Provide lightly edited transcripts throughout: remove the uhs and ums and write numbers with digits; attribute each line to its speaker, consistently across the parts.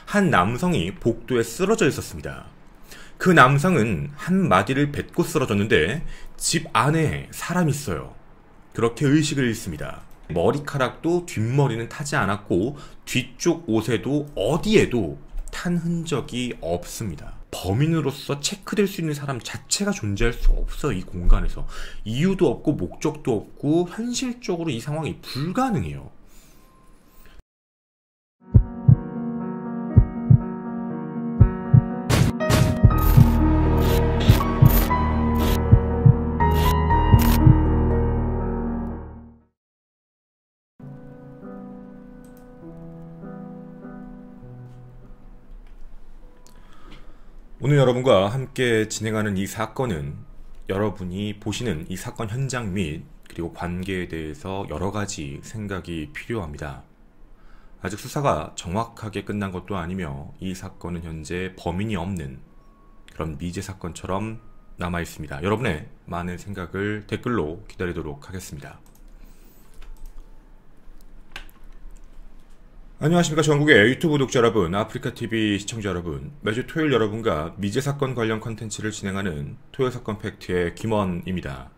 Speaker 1: 한 남성이 복도에 쓰러져 있었습니다. 그 남성은 한 마디를 뱉고 쓰러졌는데 집 안에 사람이 있어요. 그렇게 의식을 잃습니다. 머리카락도 뒷머리는 타지 않았고 뒤쪽 옷에도 어디에도 탄 흔적이 없습니다. 범인으로서 체크될 수 있는 사람 자체가 존재할 수 없어. 이 공간에서 이유도 없고 목적도 없고 현실적으로 이 상황이 불가능해요. 오늘 여러분과 함께 진행하는 이 사건은 여러분이 보시는 이 사건 현장 및 그리고 관계에 대해서 여러 가지 생각이 필요합니다. 아직 수사가 정확하게 끝난 것도 아니며 이 사건은 현재 범인이 없는 그런 미제 사건처럼 남아 있습니다. 여러분의 많은 생각을 댓글로 기다리도록 하겠습니다. 안녕하십니까. 전국의 유튜브 구독자 여러분, 아프리카TV 시청자 여러분, 매주 토요일 여러분과 미제 사건 관련 컨텐츠를 진행하는 토요사건 팩트의 김원입니다.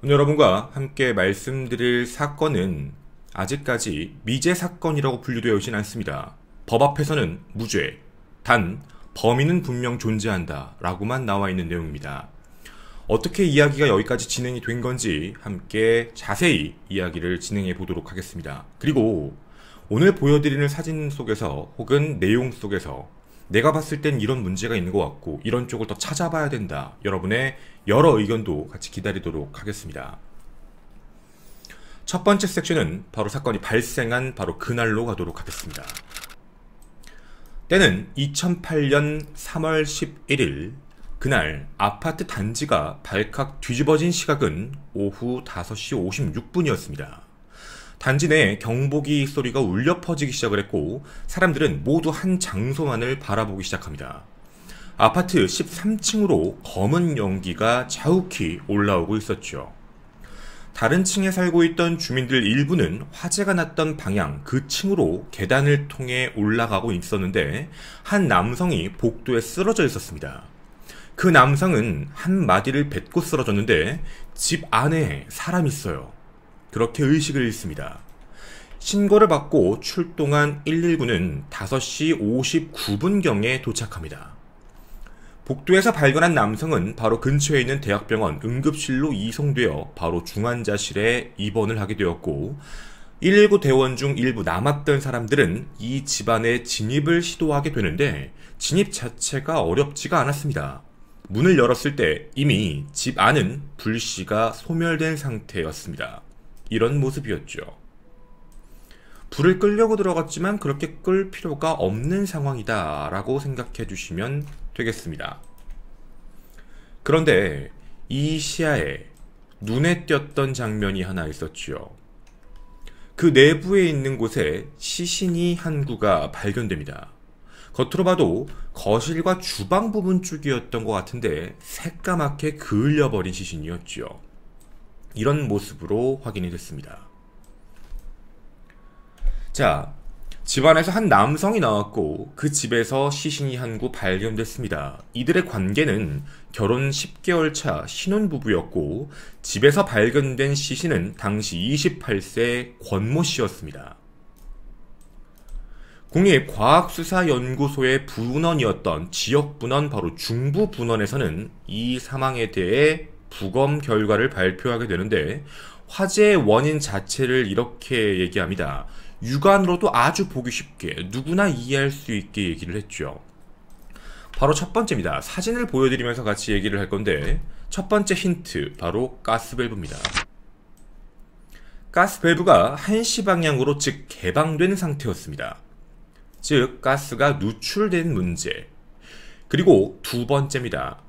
Speaker 1: 오늘 여러분과 함께 말씀드릴 사건은 아직까지 미제 사건이라고 분류되어 있진 않습니다. 법 앞에서는 무죄, 단 범인은 분명 존재한다 라고만 나와 있는 내용입니다. 어떻게 이야기가 여기까지 진행이 된 건지 함께 자세히 이야기를 진행해 보도록 하겠습니다. 그리고 오늘 보여드리는 사진 속에서 혹은 내용 속에서 내가 봤을 땐 이런 문제가 있는 것 같고 이런 쪽을 더 찾아봐야 된다. 여러분의 여러 의견도 같이 기다리도록 하겠습니다. 첫 번째 섹션은 바로 사건이 발생한 바로 그날로 가도록 하겠습니다. 때는 2008년 3월 11일 그날 아파트 단지가 발칵 뒤집어진 시각은 오후 5시 56분이었습니다. 단지 내에 경보기 소리가 울려 퍼지기 시작을 했고 사람들은 모두 한 장소만을 바라보기 시작합니다. 아파트 13층으로 검은 연기가 자욱히 올라오고 있었죠. 다른 층에 살고 있던 주민들 일부는 화재가 났던 방향 그 층으로 계단을 통해 올라가고 있었는데 한 남성이 복도에 쓰러져 있었습니다. 그 남성은 한 마디를 뱉고 쓰러졌는데 집 안에 사람이 있어요. 그렇게 의식을 잃습니다. 신고를 받고 출동한 119는 5시 59분경에 도착합니다. 복도에서 발견한 남성은 바로 근처에 있는 대학병원 응급실로 이송되어 바로 중환자실에 입원을 하게 되었고 119 대원 중 일부 남았던 사람들은 이 집안에 진입을 시도하게 되는데 진입 자체가 어렵지가 않았습니다. 문을 열었을 때 이미 집 안은 불씨가 소멸된 상태였습니다. 이런 모습이었죠. 불을 끌려고 들어갔지만 그렇게 끌 필요가 없는 상황이다 라고 생각해 주시면 되겠습니다. 그런데 이 시야에 눈에 띄었던 장면이 하나 있었죠. 그 내부에 있는 곳에 시신이 한 구가 발견됩니다. 겉으로 봐도 거실과 주방 부분 쪽이었던 것 같은데 새까맣게 그을려버린 시신이었죠. 이런 모습으로 확인이 됐습니다. 자, 집안에서 한 남성이 나왔고 그 집에서 시신이 한 구 발견됐습니다. 이들의 관계는 결혼 10개월 차 신혼부부였고 집에서 발견된 시신은 당시 28세 권모 씨였습니다. 국립과학수사연구소의 분원이었던 지역분원 바로 중부분원에서는 이 사망에 대해 부검 결과를 발표하게 되는데 화재의 원인 자체를 이렇게 얘기합니다. 육안으로도 아주 보기 쉽게 누구나 이해할 수 있게 얘기를 했죠. 바로 첫 번째입니다. 사진을 보여드리면서 같이 얘기를 할 건데 첫 번째 힌트 바로 가스밸브입니다. 가스밸브가 1시 방향으로 즉 개방된 상태였습니다. 즉 가스가 누출된 문제. 그리고 두 번째입니다.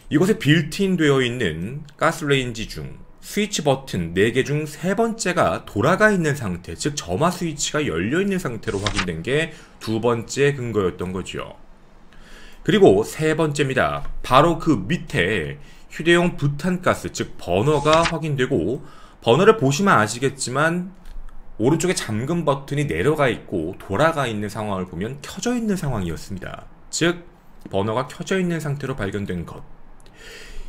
Speaker 1: 이곳에 빌트인 되어 있는 가스레인지 중 스위치 버튼 4개 중 세 번째가 돌아가 있는 상태, 즉 점화 스위치가 열려 있는 상태로 확인된 게 두 번째 근거였던 거죠. 그리고 세 번째입니다. 바로 그 밑에 휴대용 부탄가스, 즉 버너가 확인되고 버너를 보시면 아시겠지만 오른쪽에 잠금 버튼이 내려가 있고 돌아가 있는 상황을 보면 켜져 있는 상황이었습니다. 즉 버너가 켜져 있는 상태로 발견된 것.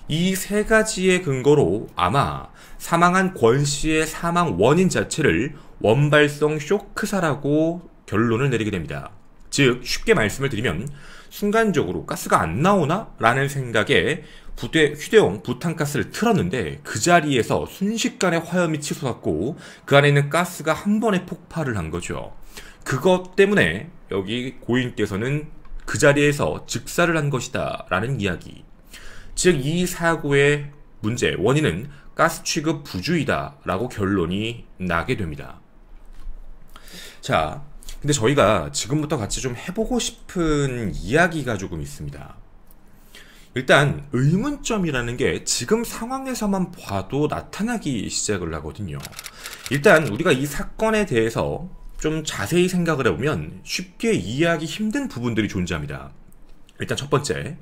Speaker 1: 이 세 가지의 근거로 아마 사망한 권 씨의 사망 원인 자체를 원발성 쇼크사라고 결론을 내리게 됩니다. 즉 쉽게 말씀을 드리면 순간적으로 가스가 안 나오나? 라는 생각에 휴대용 부탄가스를 틀었는데 그 자리에서 순식간에 화염이 치솟았고 그 안에 있는 가스가 한 번에 폭발을 한 거죠. 그것 때문에 여기 고인께서는 그 자리에서 즉사를 한 것이다 라는 이야기. 즉 이 사고의 문제, 원인은 가스 취급 부주의다 라고 결론이 나게 됩니다. 자, 근데 저희가 지금부터 같이 좀 해보고 싶은 이야기가 조금 있습니다. 일단 의문점이라는 게 지금 상황에서만 봐도 나타나기 시작을 하거든요. 일단 우리가 이 사건에 대해서 좀 자세히 생각을 해보면 쉽게 이해하기 힘든 부분들이 존재합니다. 일단 첫 번째,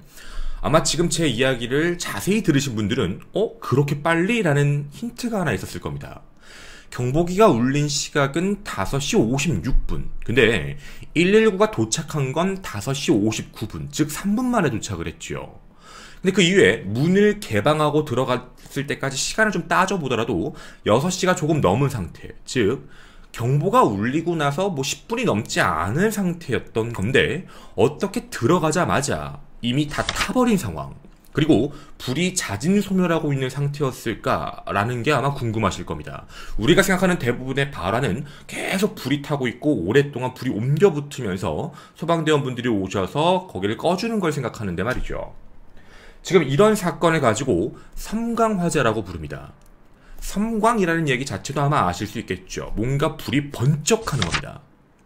Speaker 1: 아마 지금 제 이야기를 자세히 들으신 분들은 그렇게 빨리? 라는 힌트가 하나 있었을 겁니다. 경보기가 울린 시각은 5시 56분. 근데 119가 도착한 건 5시 59분. 즉 3분 만에 도착을 했죠. 근데 그 이후에 문을 개방하고 들어갔을 때까지 시간을 좀 따져보더라도 6시가 조금 넘은 상태. 즉 경보가 울리고 나서 10분이 넘지 않은 상태였던 건데 어떻게 들어가자마자 이미 다 타버린 상황. 그리고 불이 자진소멸하고 있는 상태였을까라는 게 아마 궁금하실 겁니다. 우리가 생각하는 대부분의 발화는 계속 불이 타고 있고 오랫동안 불이 옮겨 붙으면서 소방대원분들이 오셔서 거기를 꺼주는 걸 생각하는데 말이죠. 지금 이런 사건을 가지고 섬광화재라고 부릅니다. 섬광이라는 얘기 자체도 아마 아실 수 있겠죠. 뭔가 불이 번쩍하는 겁니다.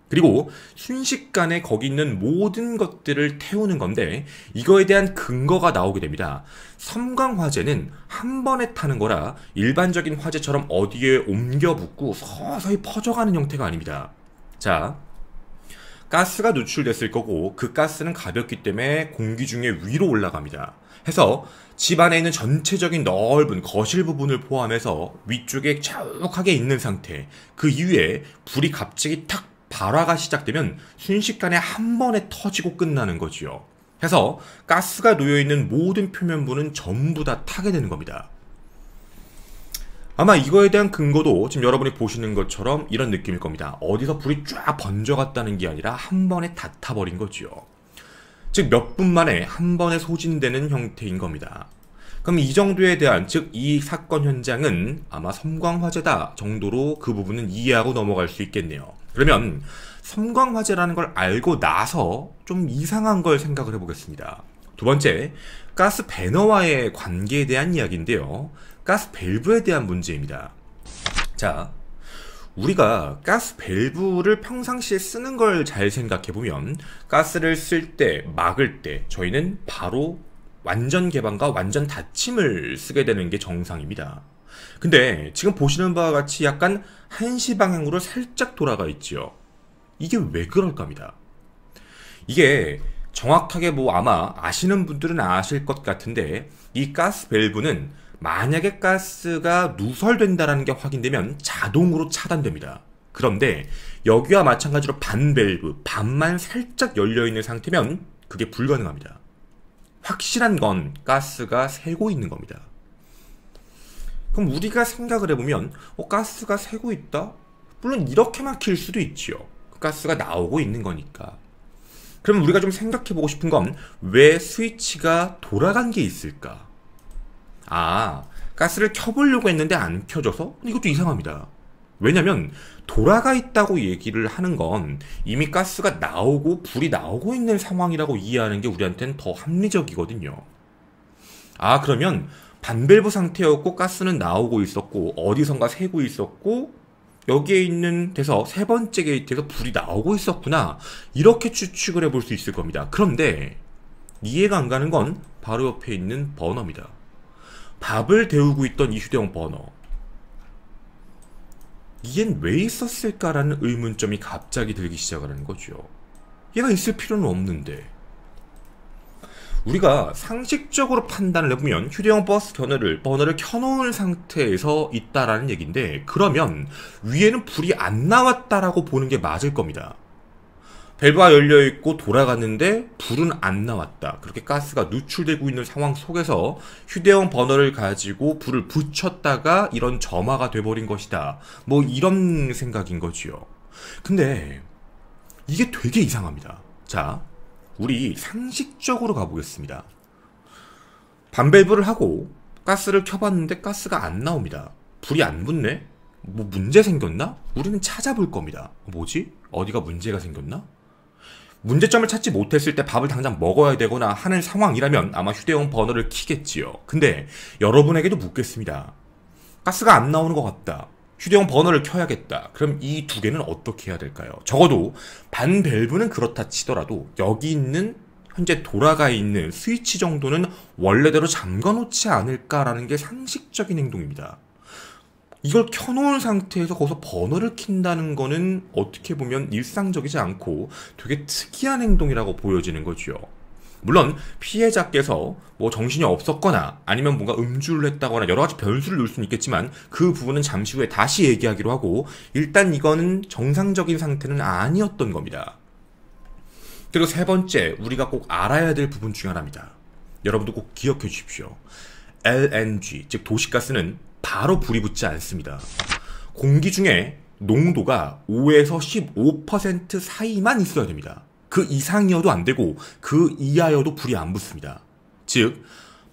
Speaker 1: 그리고 순식간에 거기 있는 모든 것들을 태우는 건데 이거에 대한 근거가 나오게 됩니다. 섬광화재는 한 번에 타는 거라 일반적인 화재처럼 어디에 옮겨 붙고 서서히 퍼져가는 형태가 아닙니다. 자, 가스가 누출됐을 거고 그 가스는 가볍기 때문에 공기 중에 위로 올라갑니다. 해서 집 안에 있는 전체적인 넓은 거실 부분을 포함해서 위쪽에 자욱하게 있는 상태. 그 이후에 불이 갑자기 탁 발화가 시작되면 순식간에 한 번에 터지고 끝나는 거지요. 해서 가스가 놓여있는 모든 표면부는 전부 다 타게 되는 겁니다. 아마 이거에 대한 근거도 지금 여러분이 보시는 것처럼 이런 느낌일 겁니다. 어디서 불이 쫙 번져갔다는 게 아니라 한 번에 다 타버린 거지요. 즉 몇 분 만에 한 번에 소진되는 형태인 겁니다. 그럼 이 정도에 대한, 즉 이 사건 현장은 아마 섬광화재다 정도로 그 부분은 이해하고 넘어갈 수 있겠네요. 그러면 섬광화재라는 걸 알고 나서 좀 이상한 걸 생각을 해보겠습니다. 두 번째, 가스 배너와의 관계에 대한 이야기인데요. 가스 밸브에 대한 문제입니다. 자, 우리가 가스 밸브를 평상시에 쓰는 걸 잘 생각해보면 가스를 쓸 때, 막을 때 저희는 바로 완전 개방과 완전 닫힘을 쓰게 되는 게 정상입니다. 근데 지금 보시는 바와 같이 약간 한시 방향으로 살짝 돌아가 있죠. 이게 왜 그럴까 합니다. 이게 정확하게 아마 아시는 분들은 아실 것 같은데 이 가스 밸브는 만약에 가스가 누설된다는 게 확인되면 자동으로 차단됩니다. 그런데 여기와 마찬가지로 반 밸브, 반만 살짝 열려있는 상태면 그게 불가능합니다. 확실한 건 가스가 새고 있는 겁니다. 그럼 우리가 생각을 해보면 가스가 새고 있다? 물론 이렇게 막힐 수도 있지요. 가스가 나오고 있는 거니까. 그럼 우리가 좀 생각해보고 싶은 건 왜 스위치가 돌아간 게 있을까? 가스를 켜보려고 했는데 안 켜져서? 이것도 이상합니다. 왜냐면 돌아가 있다고 얘기를 하는 건 이미 가스가 나오고 불이 나오고 있는 상황이라고 이해하는 게 우리한테는 더 합리적이거든요. 그러면 반밸브 상태였고 가스는 나오고 있었고 어디선가 새고 있었고 여기에 있는 데서 세 번째 게이트에서 불이 나오고 있었구나, 이렇게 추측을 해볼 수 있을 겁니다. 그런데 이해가 안 가는 건 바로 옆에 있는 버너입니다. 밥을 데우고 있던 이 휴대용 버너, 이겐 왜 있었을까라는 의문점이 갑자기 들기 시작을 하는 거죠. 얘가 있을 필요는 없는데. 우리가 상식적으로 판단을 해보면 휴대용 버스 버너를 켜놓은 상태에서 있다라는 얘기인데, 그러면 위에는 불이 안 나왔다라고 보는 게 맞을 겁니다. 밸브가 열려있고 돌아갔는데 불은 안 나왔다. 그렇게 가스가 누출되고 있는 상황 속에서 휴대용 버너를 가지고 불을 붙였다가 이런 점화가 돼버린 것이다. 뭐 이런 생각인 거지요. 근데 이게 되게 이상합니다. 자, 우리 상식적으로 가보겠습니다. 반밸브를 하고 가스를 켜봤는데 가스가 안 나옵니다. 불이 안 붙네? 뭐 문제 생겼나? 우리는 찾아볼 겁니다. 뭐지? 어디가 문제가 생겼나? 문제점을 찾지 못했을 때 밥을 당장 먹어야 되거나 하는 상황이라면 아마 휴대용 버너를 켜겠지요. 근데 여러분에게도 묻겠습니다. 가스가 안 나오는 것 같다. 휴대용 버너를 켜야겠다. 그럼 이 두 개는 어떻게 해야 될까요? 적어도 반밸브는 그렇다 치더라도 여기 있는 현재 돌아가 있는 스위치 정도는 원래대로 잠궈놓지 않을까라는 게 상식적인 행동입니다. 이걸 켜놓은 상태에서 거기서 버너를 킨다는 거는 어떻게 보면 일상적이지 않고 되게 특이한 행동이라고 보여지는 거죠. 물론 피해자께서 뭐 정신이 없었거나 아니면 뭔가 음주를 했다거나 여러 가지 변수를 놓을 수는 있겠지만 그 부분은 잠시 후에 다시 얘기하기로 하고, 일단 이거는 정상적인 상태는 아니었던 겁니다. 그리고 세 번째, 우리가 꼭 알아야 될 부분 중 하나입니다. 여러분도 꼭 기억해 주십시오. LNG, 즉 도시가스는 바로 불이 붙지 않습니다. 공기 중에 농도가 5에서 15% 사이만 있어야 됩니다. 그 이상이어도 안 되고 그 이하여도 불이 안 붙습니다. 즉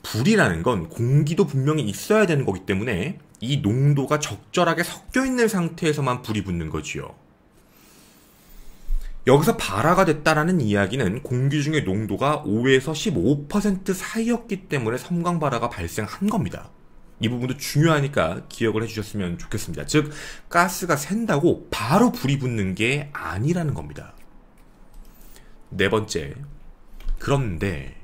Speaker 1: 불이라는 건 공기도 분명히 있어야 되는 거기 때문에 이 농도가 적절하게 섞여 있는 상태에서만 불이 붙는 거지요. 여기서 발화가 됐다라는 이야기는 공기 중의 농도가 5에서 15% 사이였기 때문에 섬광 발화가 발생한 겁니다. 이 부분도 중요하니까 기억을 해주셨으면 좋겠습니다. 즉 가스가 샌다고 바로 불이 붙는 게 아니라는 겁니다. 네 번째, 그런데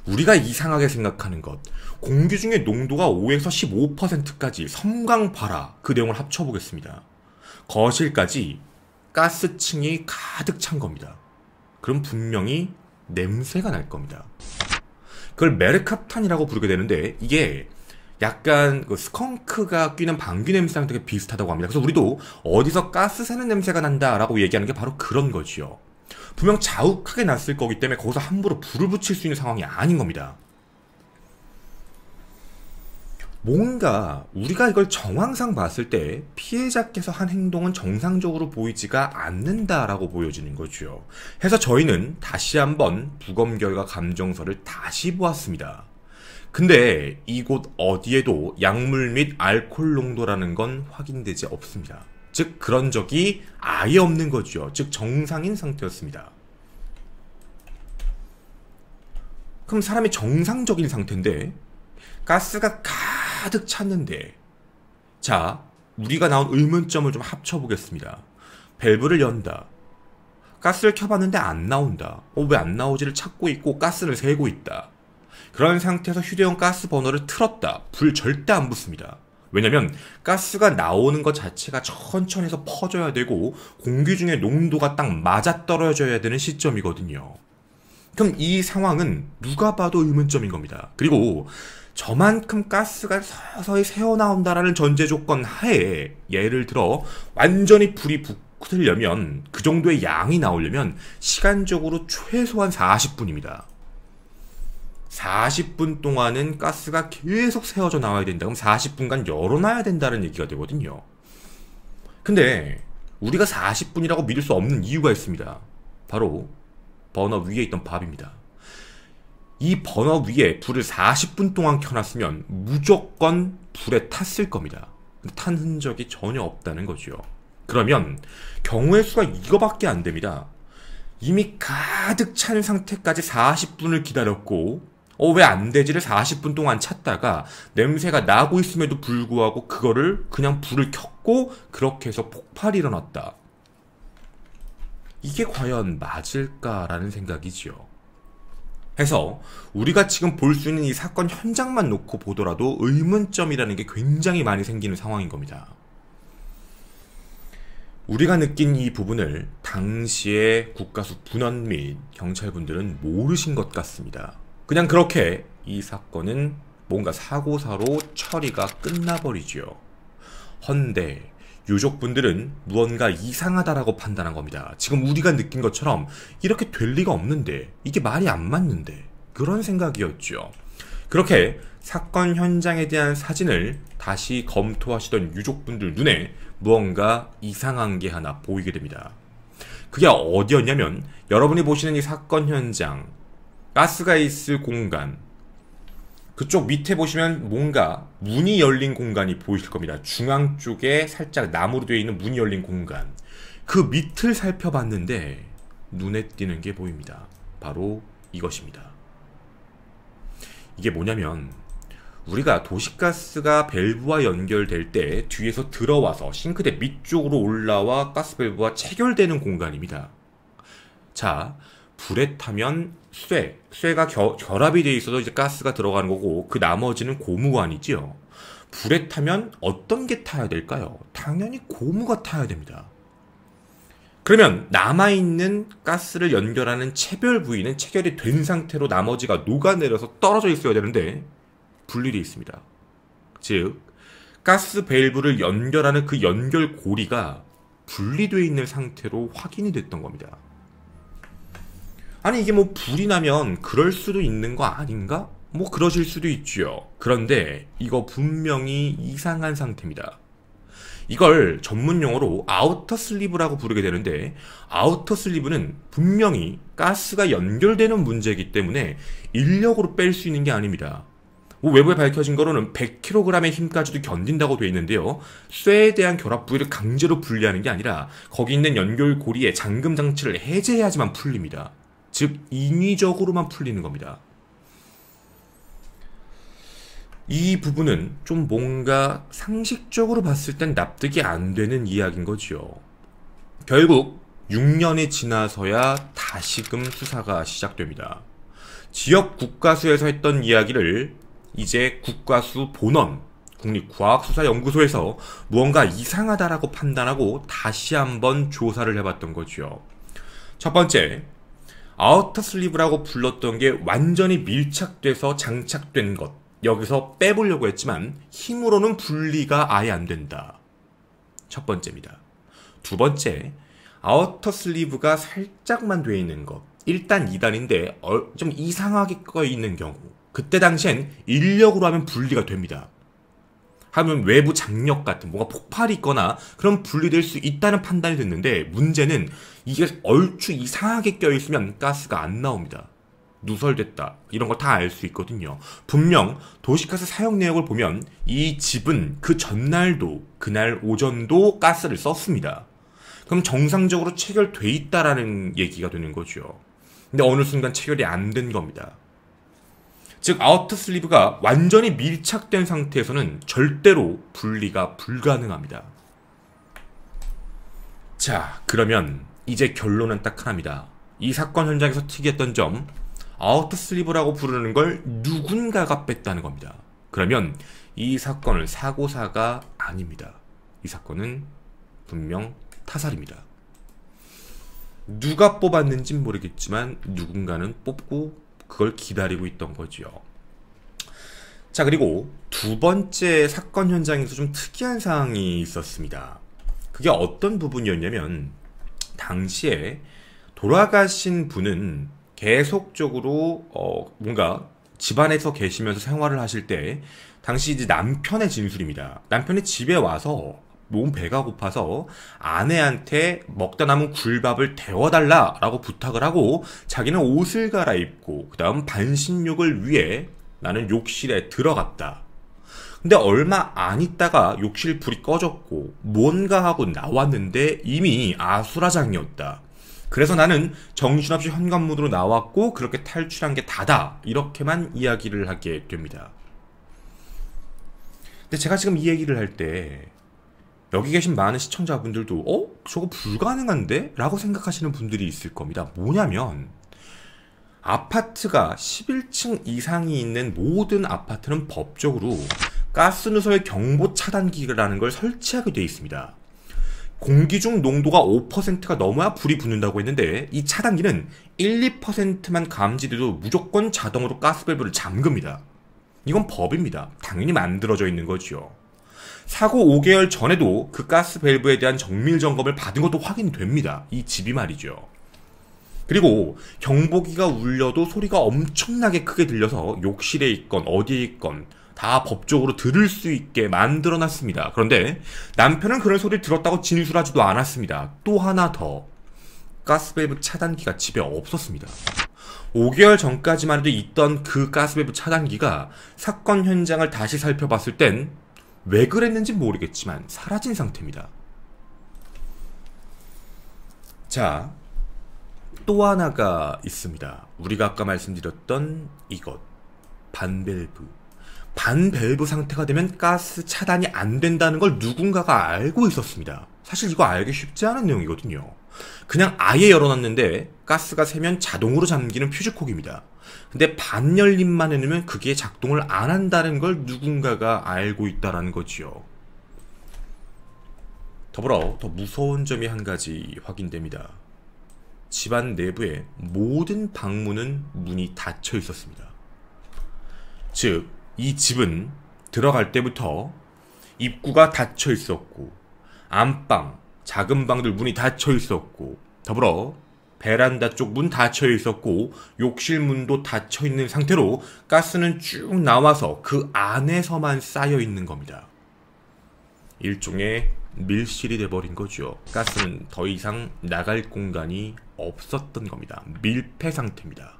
Speaker 1: 우리가 이상하게 생각하는 것, 공기 중에 농도가 5에서 15%까지 섬광 발화, 그 내용을 합쳐보겠습니다. 거실까지 가스층이 가득 찬 겁니다. 그럼 분명히 냄새가 날 겁니다. 그걸 메르캅탄이라고 부르게 되는데, 이게 약간 그 스컹크가 끼는 방귀 냄새랑 되게 비슷하다고 합니다. 그래서 우리도 어디서 가스 새는 냄새가 난다라고 얘기하는 게 바로 그런 거지요. 분명 자욱하게 났을 거기 때문에 거기서 함부로 불을 붙일 수 있는 상황이 아닌 겁니다. 뭔가 우리가 이걸 정황상 봤을 때 피해자께서 한 행동은 정상적으로 보이지가 않는다라고 보여지는 거죠. 해서 저희는 다시 한번 부검 결과 감정서를 다시 보았습니다. 근데 이곳 어디에도 약물 및 알코올 농도라는 건 확인되지 없습니다. 즉 그런 적이 아예 없는 거죠. 즉 정상인 상태였습니다. 그럼 사람이 정상적인 상태인데 가스가 가득 찼는데, 자, 우리가 나온 의문점을 좀 합쳐보겠습니다. 밸브를 연다. 가스를 켜봤는데 안 나온다. 왜 안 나오지를 찾고 있고 가스를 세고 있다. 그런 상태에서 휴대용 가스 버너를 틀었다. 불 절대 안 붙습니다. 왜냐면 가스가 나오는 것 자체가 천천히 해서 퍼져야 되고 공기 중에 농도가 딱 맞아떨어져야 되는 시점이거든요. 그럼 이 상황은 누가 봐도 의문점인 겁니다. 그리고 저만큼 가스가 서서히 새어나온다라는 전제 조건 하에, 예를 들어 완전히 불이 붙으려면, 그 정도의 양이 나오려면 시간적으로 최소한 40분입니다. 40분 동안은 가스가 계속 새어져 나와야 된다. 그럼 40분간 열어놔야 된다는 얘기가 되거든요. 근데 우리가 40분이라고 믿을 수 없는 이유가 있습니다. 바로 버너 위에 있던 밥입니다. 이 버너 위에 불을 40분 동안 켜놨으면 무조건 불에 탔을 겁니다. 근데 탄 흔적이 전혀 없다는 거죠. 그러면 경우의 수가 이거밖에 안 됩니다. 이미 가득 찬 상태까지 40분을 기다렸고 왜 안 되지를 40분 동안 찾다가 냄새가 나고 있음에도 불구하고 그거를 그냥 불을 켰고 그렇게 해서 폭발이 일어났다. 이게 과연 맞을까라는 생각이지요. 해서 우리가 지금 볼 수 있는 이 사건 현장만 놓고 보더라도 의문점이라는 게 굉장히 많이 생기는 상황인 겁니다. 우리가 느낀 이 부분을 당시의 국가수 분원 및 경찰분들은 모르신 것 같습니다. 그냥 그렇게 이 사건은 뭔가 사고사로 처리가 끝나버리지요. 헌데 유족분들은 무언가 이상하다라고 판단한 겁니다. 지금 우리가 느낀 것처럼 이렇게 될 리가 없는데, 이게 말이 안 맞는데, 그런 생각이었죠. 그렇게 사건 현장에 대한 사진을 다시 검토하시던 유족분들 눈에 무언가 이상한 게 하나 보이게 됩니다. 그게 어디였냐면, 여러분이 보시는 이 사건 현장, 가스가 있을 공간, 그쪽 밑에 보시면 뭔가 문이 열린 공간이 보이실 겁니다. 중앙 쪽에 살짝 나무로 되어 있는 문이 열린 공간. 그 밑을 살펴봤는데 눈에 띄는 게 보입니다. 바로 이것입니다. 이게 뭐냐면, 우리가 도시가스가 밸브와 연결될 때 뒤에서 들어와서 싱크대 밑쪽으로 올라와 가스 밸브와 체결되는 공간입니다. 자, 불에 타면 쇠가 결합이 되어 있어서 이제 가스가 들어가는 거고, 그 나머지는 고무관이지요. 불에 타면 어떤 게 타야 될까요? 당연히 고무가 타야 됩니다. 그러면 남아있는 가스를 연결하는 체결 부위는 체결이 된 상태로 나머지가 녹아내려서 떨어져 있어야 되는데 분리되어 있습니다. 즉, 가스 밸브를 연결하는 그 연결 고리가 분리되어 있는 상태로 확인이 됐던 겁니다. 아니, 이게 뭐 불이 나면 그럴 수도 있는 거 아닌가? 뭐 그러실 수도 있죠. 그런데 이거 분명히 이상한 상태입니다. 이걸 전문용어로 아우터 슬리브라고 부르게 되는데, 아우터 슬리브는 분명히 가스가 연결되는 문제이기 때문에 인력으로 뺄 수 있는 게 아닙니다. 외부에 밝혀진 거로는 100kg의 힘까지도 견딘다고 되어 있는데요. 쇠에 대한 결합 부위를 강제로 분리하는 게 아니라 거기 있는 연결 고리에 잠금 장치를 해제해야지만 풀립니다. 즉, 인위적으로만 풀리는 겁니다. 이 부분은 좀 뭔가 상식적으로 봤을 땐 납득이 안 되는 이야기인 거죠. 결국 6년이 지나서야 다시금 수사가 시작됩니다. 지역 국가수에서 했던 이야기를 이제 국가수 본원, 국립과학수사연구소에서 무언가 이상하다라고 판단하고 다시 한번 조사를 해봤던 거죠. 첫 번째, 아우터 슬리브라고 불렀던 게 완전히 밀착돼서 장착된 것, 여기서 빼보려고 했지만 힘으로는 분리가 아예 안 된다. 첫 번째입니다. 두 번째, 아우터 슬리브가 살짝만 돼 있는 것, 1단, 2단인데 좀 이상하게 꺼 있는 경우, 그때 당시엔 인력으로 하면 분리가 됩니다. 하면 외부 장력 같은 뭔가 폭발이 있거나 그럼 분리될 수 있다는 판단이 됐는데, 문제는 이게 얼추 이상하게 껴있으면 가스가 안 나옵니다. 누설됐다, 이런 걸 다 알 수 있거든요. 분명 도시가스 사용 내역을 보면 이 집은 그 전날도, 그날 오전도 가스를 썼습니다. 그럼 정상적으로 체결돼 있다라는 얘기가 되는 거죠. 근데 어느 순간 체결이 안 된 겁니다. 즉, 아우터 슬리브가 완전히 밀착된 상태에서는 절대로 분리가 불가능합니다. 자, 그러면 이제 결론은 딱 하나입니다. 이 사건 현장에서 특이했던 점, 아우터 슬리브라고 부르는 걸 누군가가 뺐다는 겁니다. 그러면 이 사건은 사고사가 아닙니다. 이 사건은 분명 타살입니다. 누가 뽑았는진 모르겠지만 누군가는 뽑고 그걸 기다리고 있던 거죠. 자, 그리고 두 번째 사건 현장에서 좀 특이한 사항이 있었습니다. 그게 어떤 부분이었냐면, 당시에 돌아가신 분은 계속적으로 뭔가 집안에서 계시면서 생활을 하실 때, 당시 이제 남편의 진술입니다. 남편이 집에 와서 너무 배가 고파서 아내한테 먹다 남은 굴밥을 데워달라라고 부탁을 하고, 자기는 옷을 갈아입고 그 다음 반신욕을 위해 나는 욕실에 들어갔다. 근데 얼마 안 있다가 욕실 불이 꺼졌고 뭔가 하고 나왔는데 이미 아수라장이었다. 그래서 나는 정신없이 현관문으로 나왔고 그렇게 탈출한 게 다다, 이렇게만 이야기를 하게 됩니다. 근데 제가 지금 이 얘기를 할 때 여기 계신 많은 시청자분들도 저거 불가능한데? 라고 생각하시는 분들이 있을 겁니다. 뭐냐면, 아파트가 11층 이상이 있는 모든 아파트는 법적으로 가스 누설 경보 차단기라는 걸 설치하게 되어 있습니다. 공기 중 농도가 5%가 넘어야 불이 붙는다고 했는데 이 차단기는 1, 2%만 감지돼도 무조건 자동으로 가스밸브를 잠깁니다. 이건 법입니다. 당연히 만들어져 있는 거죠. 사고 5개월 전에도 그 가스밸브에 대한 정밀 점검을 받은 것도 확인됩니다. 이 집이 말이죠. 그리고 경보기가 울려도 소리가 엄청나게 크게 들려서 욕실에 있건 어디에 있건 다 법적으로 들을 수 있게 만들어놨습니다. 그런데 남편은 그런 소리를 들었다고 진술하지도 않았습니다. 또 하나 더, 가스밸브 차단기가 집에 없었습니다. 5개월 전까지만 해도 있던 그 가스밸브 차단기가 사건 현장을 다시 살펴봤을 땐 왜 그랬는지 모르겠지만 사라진 상태입니다. 자, 또 하나가 있습니다. 우리가 아까 말씀드렸던 이것, 반밸브. 반밸브 상태가 되면 가스 차단이 안 된다는 걸 누군가가 알고 있었습니다. 사실 이거 알기 쉽지 않은 내용이거든요. 그냥 아예 열어놨는데 가스가 새면 자동으로 잠기는 퓨즈콕입니다. 근데 반열림만 해놓으면 그게 작동을 안 한다는 걸 누군가가 알고 있다는 거지요. 더불어 더 무서운 점이 한 가지 확인됩니다. 집안 내부의 모든 방문은 문이 닫혀 있었습니다. 즉, 이 집은 들어갈 때부터 입구가 닫혀 있었고, 안방, 작은 방들 문이 닫혀 있었고, 더불어 베란다 쪽 문 닫혀 있었고, 욕실 문도 닫혀 있는 상태로 가스는 쭉 나와서 그 안에서만 쌓여 있는 겁니다. 일종의 밀실이 돼버린 거죠. 가스는 더 이상 나갈 공간이 없었던 겁니다. 밀폐 상태입니다.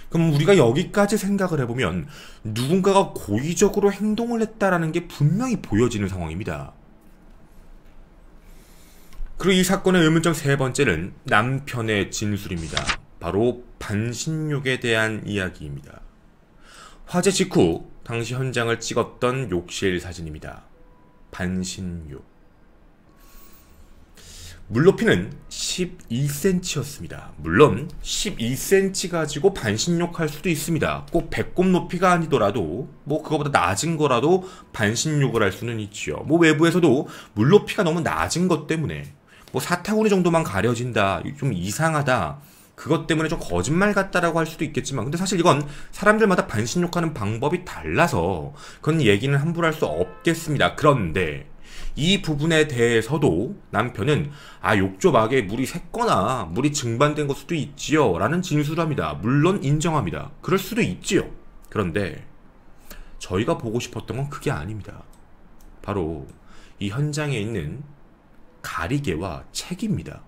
Speaker 1: 그럼 우리가 여기까지 생각을 해보면 누군가가 고의적으로 행동을 했다라는 게 분명히 보여지는 상황입니다. 그리고 이 사건의 의문점 세 번째는 남편의 진술입니다. 바로 반신욕에 대한 이야기입니다. 화재 직후 당시 현장을 찍었던 욕실 사진입니다. 반신욕. 물높이는 12cm였습니다. 물론 12cm 가지고 반신욕 할 수도 있습니다. 꼭 배꼽 높이가 아니더라도 그거보다 낮은 거라도 반신욕을 할 수는 있죠. 외부에서도 물높이가 너무 낮은 것 때문에 사타구니 정도만 가려진다, 좀 이상하다, 그것 때문에 좀 거짓말 같다라고 할 수도 있겠지만, 근데 사실 이건 사람들마다 반신욕하는 방법이 달라서 그건 얘기는 함부로 할 수 없겠습니다. 그런데 이 부분에 대해서도 남편은 욕조막에 물이 샜거나 물이 증발된 걸 수도 있지요 라는 진술을 합니다. 물론 인정합니다. 그럴 수도 있지요. 그런데 저희가 보고 싶었던 건 그게 아닙니다. 바로 이 현장에 있는 가리개와 책입니다.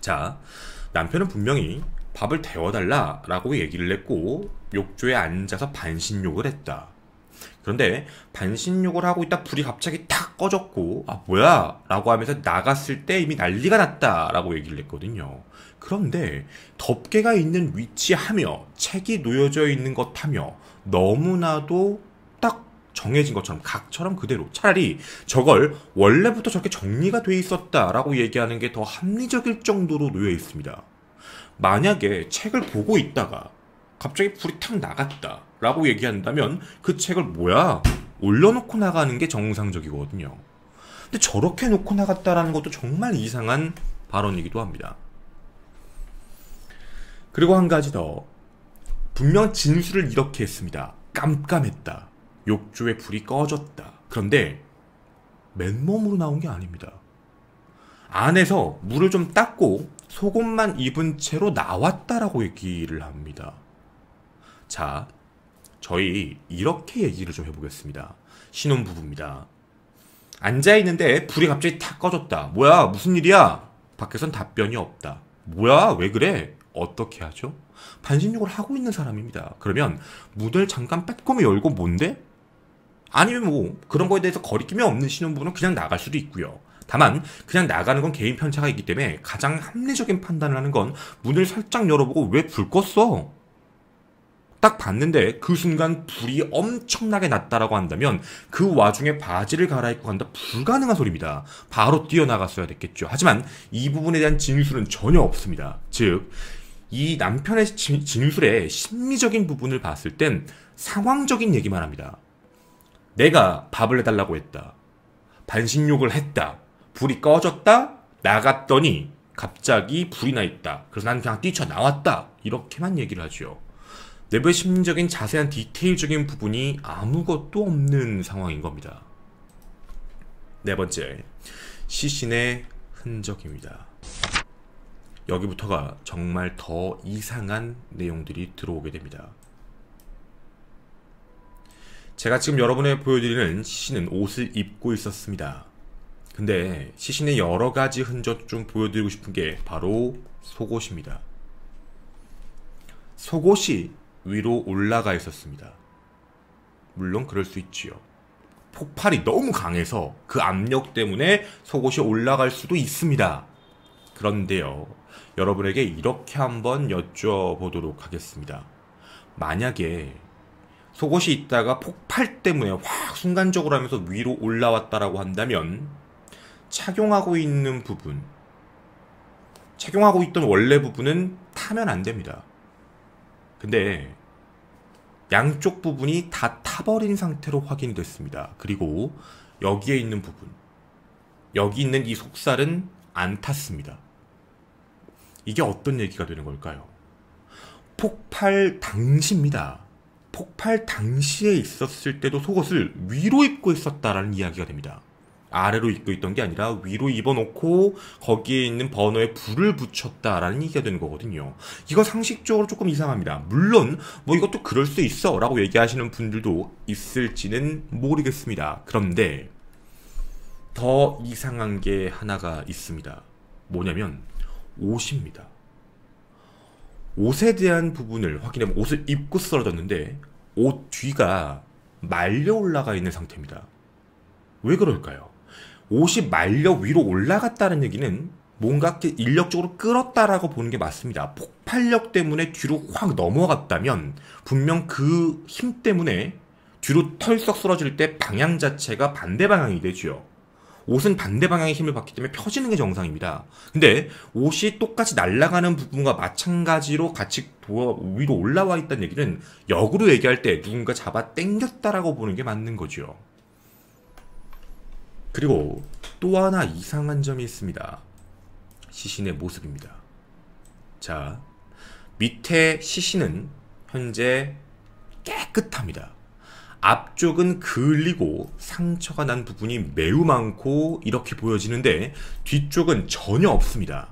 Speaker 1: 자, 남편은 분명히 밥을 데워달라 라고 얘기를 했고 욕조에 앉아서 반신욕을 했다. 그런데 반신욕을 하고 있다 불이 갑자기 탁 꺼졌고 뭐야? 라고 하면서 나갔을 때 이미 난리가 났다 라고 얘기를 했거든요. 그런데 덮개가 있는 위치하며 책이 놓여져 있는 것하며 너무나도 딱 정해진 것처럼 각처럼 그대로, 차라리 저걸 원래부터 저렇게 정리가 돼 있었다라고 얘기하는 게 더 합리적일 정도로 놓여 있습니다. 만약에 책을 보고 있다가 갑자기 불이 탁 나갔다 라고 얘기한다면 그 책을 올려놓고 나가는 게 정상적이거든요. 근데 저렇게 놓고 나갔다라는 것도 정말 이상한 발언이기도 합니다. 그리고 한 가지 더, 분명 진술을 이렇게 했습니다. 깜깜했다. 욕조에 불이 꺼졌다. 그런데 맨몸으로 나온 게 아닙니다. 안에서 물을 좀 닦고 속옷만 입은 채로 나왔다라고 얘기를 합니다. 자, 저희 이렇게 얘기를 좀 해보겠습니다. 신혼부부입니다. 앉아있는데 불이 갑자기 탁 꺼졌다. 뭐야? 무슨 일이야? 밖에선 답변이 없다. 뭐야? 왜 그래? 어떻게 하죠? 반신욕을 하고 있는 사람입니다. 그러면 문을 잠깐 빼꼼히 열고 뭔데? 아니면 그런 거에 대해서 거리낌이 없는 신혼부부는 그냥 나갈 수도 있고요. 다만 그냥 나가는 건 개인 편차가 있기 때문에 가장 합리적인 판단을 하는 건 문을 살짝 열어보고 왜 불 껐어? 딱 봤는데 그 순간 불이 엄청나게 났다라고 한다면 그 와중에 바지를 갈아입고 간다? 불가능한 소리입니다. 바로 뛰어나갔어야 됐겠죠. 하지만 이 부분에 대한 진술은 전혀 없습니다. 즉, 이 남편의 진술의 심리적인 부분을 봤을 땐 상황적인 얘기만 합니다. 내가 밥을 해달라고 했다. 반신욕을 했다. 불이 꺼졌다 나갔더니 갑자기 불이 나 있다. 그래서 난 그냥 뛰쳐나왔다. 이렇게만 얘기를 하죠. 내부의 심리적인 자세한 디테일적인 부분이 아무것도 없는 상황인 겁니다. 네 번째, 시신의 흔적입니다. 여기부터가 정말 더 이상한 내용들이 들어오게 됩니다. 제가 지금 여러분에 보여드리는 시신은 옷을 입고 있었습니다. 근데 시신의 여러 가지 흔적 좀 보여드리고 싶은 게 바로 속옷입니다. 속옷이 위로 올라가 있었습니다. 물론 그럴 수 있지요. 폭발이 너무 강해서 그 압력 때문에 속옷이 올라갈 수도 있습니다. 그런데요, 여러분에게 이렇게 한번 여쭤보도록 하겠습니다. 만약에 속옷이 있다가 폭발 때문에 확 순간적으로 하면서 위로 올라왔다라고 한다면 착용하고 있는 부분, 착용하고 있던 원래 부분은 타면 안 됩니다. 근데 양쪽 부분이 다 타버린 상태로 확인이 됐습니다. 그리고 여기에 있는 부분, 여기 있는 이 속살은 안 탔습니다. 이게 어떤 얘기가 되는 걸까요? 폭발 당시입니다. 폭발 당시에 있었을 때도 속옷을 위로 입고 있었다라는 이야기가 됩니다. 아래로 입고 있던 게 아니라 위로 입어놓고 거기에 있는 버너에 불을 붙였다라는 얘기가 되는 거거든요. 이거 상식적으로 조금 이상합니다. 물론 뭐 이것도 그럴 수 있어 라고 얘기하시는 분들도 있을지는 모르겠습니다. 그런데 더 이상한 게 하나가 있습니다. 뭐냐면 옷입니다. 옷에 대한 부분을 확인해보면 옷을 입고 쓰러졌는데 옷 뒤가 말려 올라가 있는 상태입니다. 왜 그럴까요? 옷이 말려 위로 올라갔다는 얘기는 뭔가 인력적으로 끌었다라고 보는 게 맞습니다. 폭발력 때문에 뒤로 확 넘어갔다면 분명 그 힘 때문에 뒤로 털썩 쓰러질 때 방향 자체가 반대 방향이 되죠. 옷은 반대 방향의 힘을 받기 때문에 펴지는 게 정상입니다. 근데 옷이 똑같이 날아가는 부분과 마찬가지로 같이 위로 올라와 있다는 얘기는 역으로 얘기할 때 누군가 잡아 당겼다라고 보는 게 맞는 거죠. 그리고 또 하나 이상한 점이 있습니다. 시신의 모습입니다. 자, 밑에 시신은 현재 깨끗합니다. 앞쪽은 그을리고 상처가 난 부분이 매우 많고 이렇게 보여지는데 뒤쪽은 전혀 없습니다.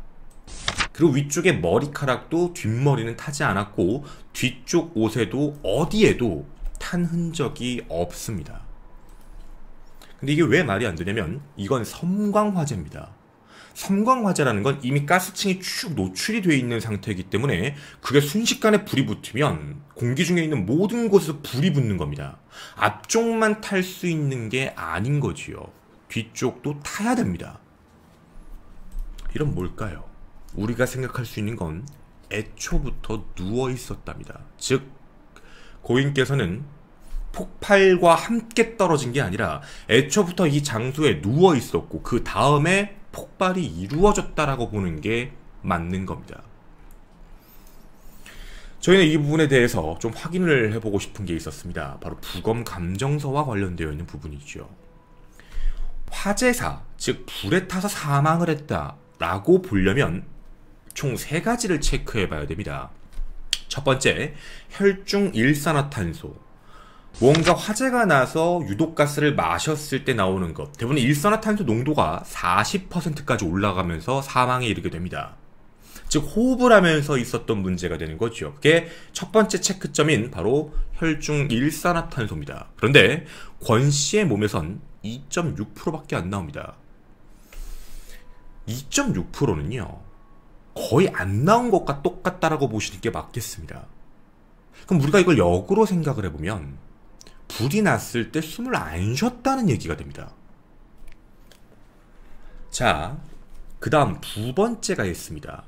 Speaker 1: 그리고 위쪽의 머리카락도 뒷머리는 타지 않았고 뒤쪽 옷에도 어디에도 탄 흔적이 없습니다. 근데 이게 왜 말이 안 되냐면 이건 섬광화재입니다. 섬광화재라는 건 이미 가스층이 쭉 노출이 되어 있는 상태이기 때문에 그게 순식간에 불이 붙으면 공기 중에 있는 모든 곳에서 불이 붙는 겁니다. 앞쪽만 탈 수 있는 게 아닌 거지요. 뒤쪽도 타야 됩니다. 이건 뭘까요? 우리가 생각할 수 있는 건 애초부터 누워 있었답니다. 즉 고인께서는 폭발과 함께 떨어진 게 아니라 애초부터 이 장소에 누워 있었고 그 다음에 폭발이 이루어졌다라고 보는 게 맞는 겁니다. 저희는 이 부분에 대해서 좀 확인을 해보고 싶은 게 있었습니다. 바로 부검 감정서와 관련되어 있는 부분이죠. 화재사, 즉 불에 타서 사망을 했다라고 보려면 총 3가지를 체크해 봐야 됩니다. 첫 번째, 혈중 일산화탄소. 뭔가 화재가 나서 유독가스를 마셨을 때 나오는 것. 대부분 일산화탄소 농도가 40%까지 올라가면서 사망에 이르게 됩니다. 즉 호흡을 하면서 있었던 문제가 되는 거죠. 그게 첫 번째 체크점인 바로 혈중 일산화탄소입니다. 그런데 권 씨의 몸에선 2.6%밖에 안 나옵니다. 2.6%는요 거의 안 나온 것과 똑같다라고 보시는 게 맞겠습니다. 그럼 우리가 이걸 역으로 생각을 해보면 불이 났을 때 숨을 안 쉬었다는 얘기가 됩니다. 자, 그 다음 두 번째가 있습니다.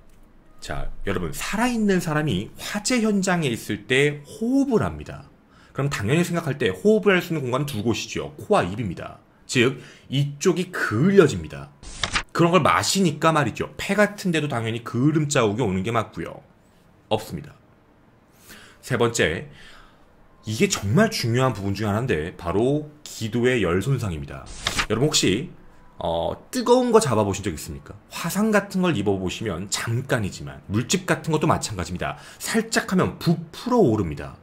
Speaker 1: 자, 여러분 살아있는 사람이 화재 현장에 있을 때 호흡을 합니다. 그럼 당연히 생각할 때 호흡을 할 수 있는 공간은 두 곳이죠. 코와 입입니다. 즉 이쪽이 그을려집니다. 그런 걸 마시니까 말이죠. 폐 같은 데도 당연히 그을음 자국이 오는 게 맞고요. 없습니다. 세 번째, 이게 정말 중요한 부분 중 하나인데 바로 기도의 열 손상입니다. 여러분 혹시 뜨거운 거 잡아보신 적 있습니까? 화상 같은 걸 입어보시면 잠깐이지만 물집 같은 것도 마찬가지입니다. 살짝 하면 부풀어 오릅니다.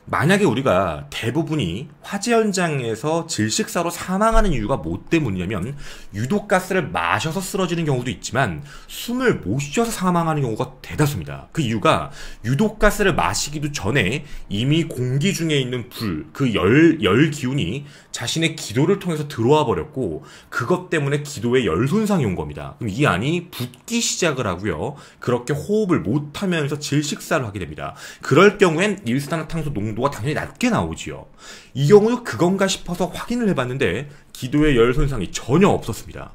Speaker 1: 만약에 우리가 대부분이 화재 현장에서 질식사로 사망하는 이유가 뭐 때문이냐면 유독가스를 마셔서 쓰러지는 경우도 있지만 숨을 못 쉬어서 사망하는 경우가 대다수입니다. 그 이유가 유독가스를 마시기도 전에 이미 공기 중에 있는 불, 그 열 기운이 자신의 기도를 통해서 들어와 버렸고 그것 때문에 기도에 열 손상이 온 겁니다. 그럼 이 안이 붓기 시작을 하고요. 그렇게 호흡을 못하면서 질식사를 하게 됩니다. 그럴 경우엔 일산화탄소 농도가 당연히 낮게 나오지요. 이 경우도 그건가 싶어서 확인을 해봤는데 기도의 열 손상이 전혀 없었습니다.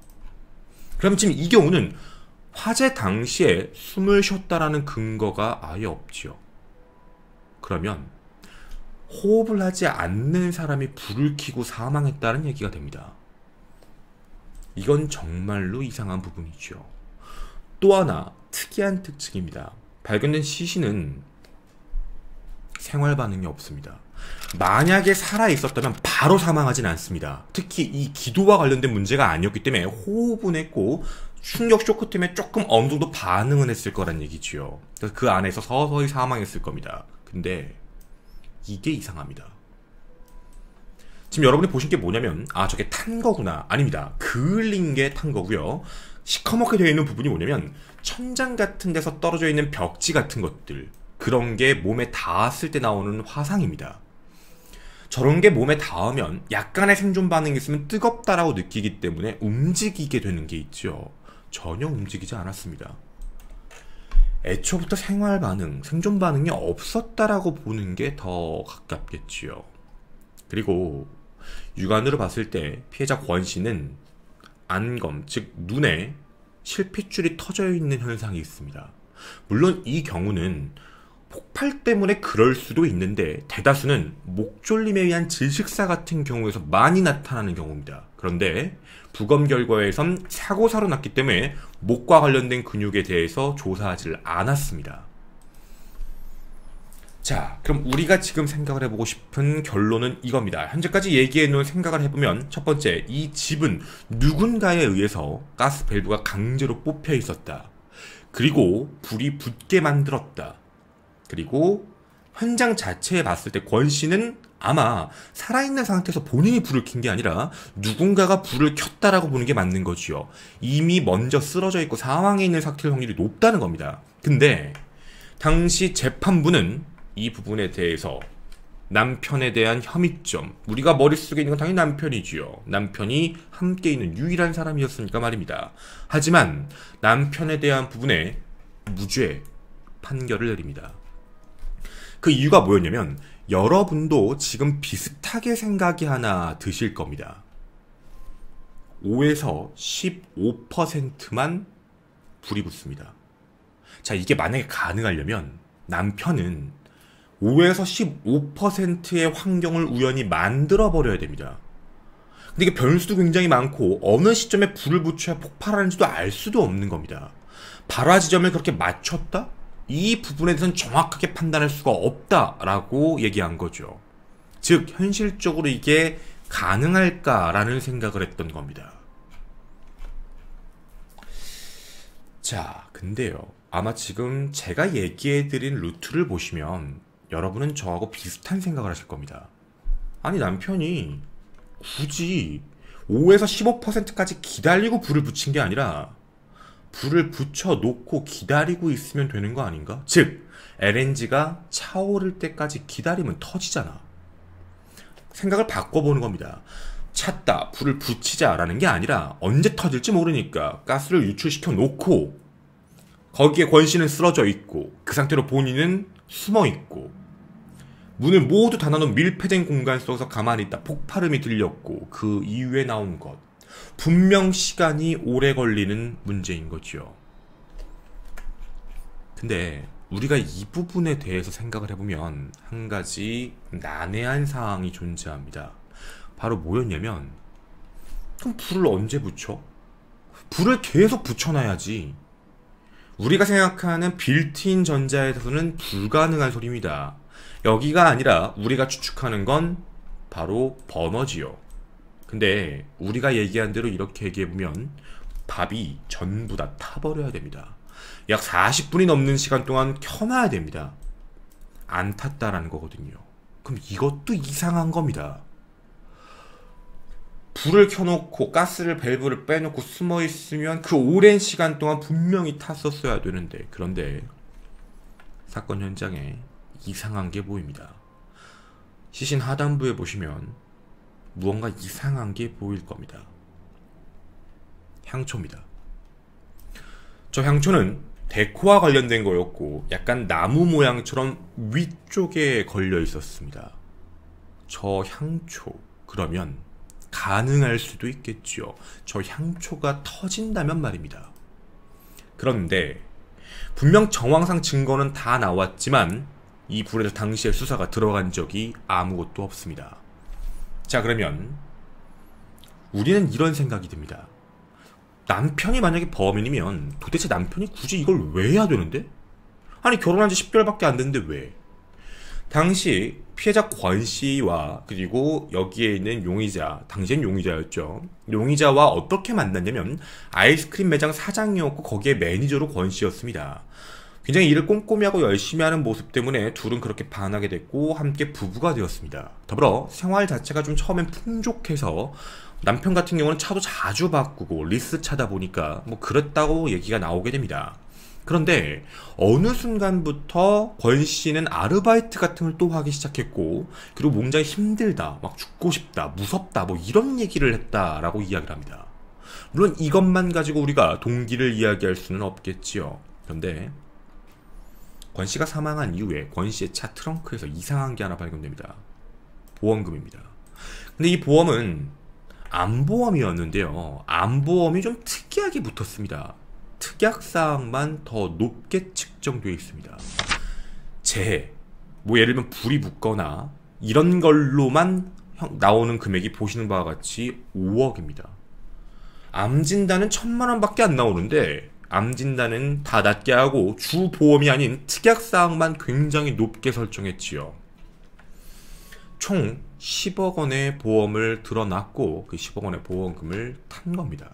Speaker 1: 그럼 지금 이 경우는 화재 당시에 숨을 쉬었다라는 근거가 아예 없지요. 그러면 호흡을 하지 않는 사람이 불을 켜고 사망했다는 얘기가 됩니다. 이건 정말로 이상한 부분이죠. 또 하나 특이한 특징입니다. 발견된 시신은 생활 반응이 없습니다. 만약에 살아있었다면 바로 사망하진 않습니다. 특히 이 기도와 관련된 문제가 아니었기 때문에 호흡은 했고 충격 쇼크 때문에 조금 어느 정도 반응은 했을 거란 얘기지요. 그래서 그 안에서 서서히 사망했을 겁니다. 근데 이게 이상합니다. 지금 여러분이 보신 게 뭐냐면 저게 탄 거구나. 아닙니다. 그을린 게 탄 거고요. 시커멓게 되어 있는 부분이 뭐냐면 천장 같은 데서 떨어져 있는 벽지 같은 것들, 그런 게 몸에 닿았을 때 나오는 화상입니다. 저런 게 몸에 닿으면 약간의 생존 반응이 있으면 뜨겁다라고 느끼기 때문에 움직이게 되는 게 있죠. 전혀 움직이지 않았습니다. 애초부터 생활 반응, 생존 반응이 없었다라고 보는 게 더 가깝겠지요. 그리고 육안으로 봤을 때 피해자 권 씨는 안검, 즉 눈에 실핏줄이 터져 있는 현상이 있습니다. 물론 이 경우는 폭발 때문에 그럴 수도 있는데 대다수는 목졸림에 의한 질식사 같은 경우에서 많이 나타나는 경우입니다. 그런데 부검 결과에선 사고사로 났기 때문에 목과 관련된 근육에 대해서 조사하지 않았습니다. 자, 그럼 우리가 지금 생각을 해보고 싶은 결론은 이겁니다. 현재까지 얘기해놓은 생각을 해보면 첫 번째, 이 집은 누군가에 의해서 가스 밸브가 강제로 뽑혀 있었다. 그리고 불이 붙게 만들었다. 그리고 현장 자체에 봤을 때 권 씨는 아마 살아있는 상태에서 본인이 불을 켠 게 아니라 누군가가 불을 켰다라고 보는 게 맞는 거지요. 이미 먼저 쓰러져 있고 상황에 있는 상태일 확률이 높다는 겁니다. 근데 당시 재판부는 이 부분에 대해서 남편에 대한 혐의점, 우리가 머릿속에 있는 건 당연히 남편이지요. 남편이 함께 있는 유일한 사람이었으니까 말입니다. 하지만 남편에 대한 부분에 무죄 판결을 내립니다. 그 이유가 뭐였냐면 여러분도 지금 비슷하게 생각이 하나 드실 겁니다. 5에서 15%만 불이 붙습니다. 자, 이게 만약에 가능하려면 남편은 5에서 15%의 환경을 우연히 만들어 버려야 됩니다. 근데 이게 변수도 굉장히 많고 어느 시점에 불을 붙여야 폭발하는지도 알 수도 없는 겁니다. 발화 지점을 그렇게 맞췄다? 이 부분에 대해서는 정확하게 판단할 수가 없다라고 얘기한 거죠. 즉 현실적으로 이게 가능할까라는 생각을 했던 겁니다. 자, 근데요, 아마 지금 제가 얘기해드린 루트를 보시면 여러분은 저하고 비슷한 생각을 하실 겁니다. 아니, 남편이 굳이 5에서 15%까지 기다리고 불을 붙인 게 아니라 불을 붙여놓고 기다리고 있으면 되는 거 아닌가? 즉 LNG가 차오를 때까지 기다리면 터지잖아. 생각을 바꿔보는 겁니다. 찾다, 불을 붙이자라는 게 아니라 언제 터질지 모르니까 가스를 유출시켜 놓고 거기에 권 씨는 쓰러져 있고 그 상태로 본인은 숨어 있고 문을 모두 닫아놓은 밀폐된 공간 속에서 가만히 있다 폭발음이 들렸고 그 이후에 나온 것, 분명 시간이 오래 걸리는 문제인 거죠. 근데 우리가 이 부분에 대해서 생각을 해보면 한 가지 난해한 사항이 존재합니다. 바로 뭐였냐면, 그럼 불을 언제 붙여? 불을 계속 붙여놔야지. 우리가 생각하는 빌트인 전자에 대해서는 불가능한 소리입니다. 여기가 아니라 우리가 추측하는 건 바로 버너지요. 근데 우리가 얘기한 대로 이렇게 얘기해보면 밥이 전부 다 타버려야 됩니다. 약 40분이 넘는 시간 동안 켜놔야 됩니다. 안 탔다라는 거거든요. 그럼 이것도 이상한 겁니다. 불을 켜놓고 가스를 밸브를 빼놓고 숨어있으면 그 오랜 시간 동안 분명히 탔었어야 되는데, 그런데 사건 현장에 이상한 게 보입니다. 시신 하단부에 보시면 무언가 이상한 게 보일 겁니다. 향초입니다. 저 향초는 데코와 관련된 거였고 약간 나무 모양처럼 위쪽에 걸려 있었습니다. 저 향초, 그러면 가능할 수도 있겠죠. 저 향초가 터진다면 말입니다. 그런데 분명 정황상 증거는 다 나왔지만 이 불에서 당시에 수사가 들어간 적이 아무것도 없습니다. 자, 그러면 우리는 이런 생각이 듭니다. 남편이 만약에 범인이면 도대체 남편이 굳이 이걸 왜 해야 되는데? 아니, 결혼한 지 10개월밖에 안 됐는데 왜? 당시 피해자 권씨와 그리고 여기에 있는 용의자, 당시엔 용의자였죠. 용의자와 어떻게 만났냐면 아이스크림 매장 사장이었고 거기에 매니저로 권씨였습니다. 굉장히 일을 꼼꼼히 하고 열심히 하는 모습 때문에 둘은 그렇게 반하게 됐고 함께 부부가 되었습니다. 더불어 생활 자체가 좀 처음엔 풍족해서 남편 같은 경우는 차도 자주 바꾸고 리스 차다 보니까 뭐 그랬다고 얘기가 나오게 됩니다. 그런데 어느 순간부터 권 씨는 아르바이트 같은 걸 또 하기 시작했고, 그리고 굉장히 힘들다, 막 죽고 싶다, 무섭다, 뭐 이런 얘기를 했다라고 이야기를 합니다. 물론 이것만 가지고 우리가 동기를 이야기할 수는 없겠지요. 그런데 권 씨가 사망한 이후에 권 씨의 차 트렁크에서 이상한 게 하나 발견됩니다. 보험금입니다. 근데 이 보험은 암보험이었는데요. 암보험이 좀 특이하게 붙었습니다. 특약사항만 더 높게 측정되어 있습니다. 재해, 뭐 예를 들면 불이 붙거나 이런 걸로만 나오는 금액이 보시는 바와 같이 5억입니다. 암진단은 1,000만 원밖에 안 나오는데 암진단은 다 낮게 하고 주 보험이 아닌 특약사항만 굉장히 높게 설정했지요. 총 10억 원의 보험을 들어놨고 그 10억 원의 보험금을 탄 겁니다.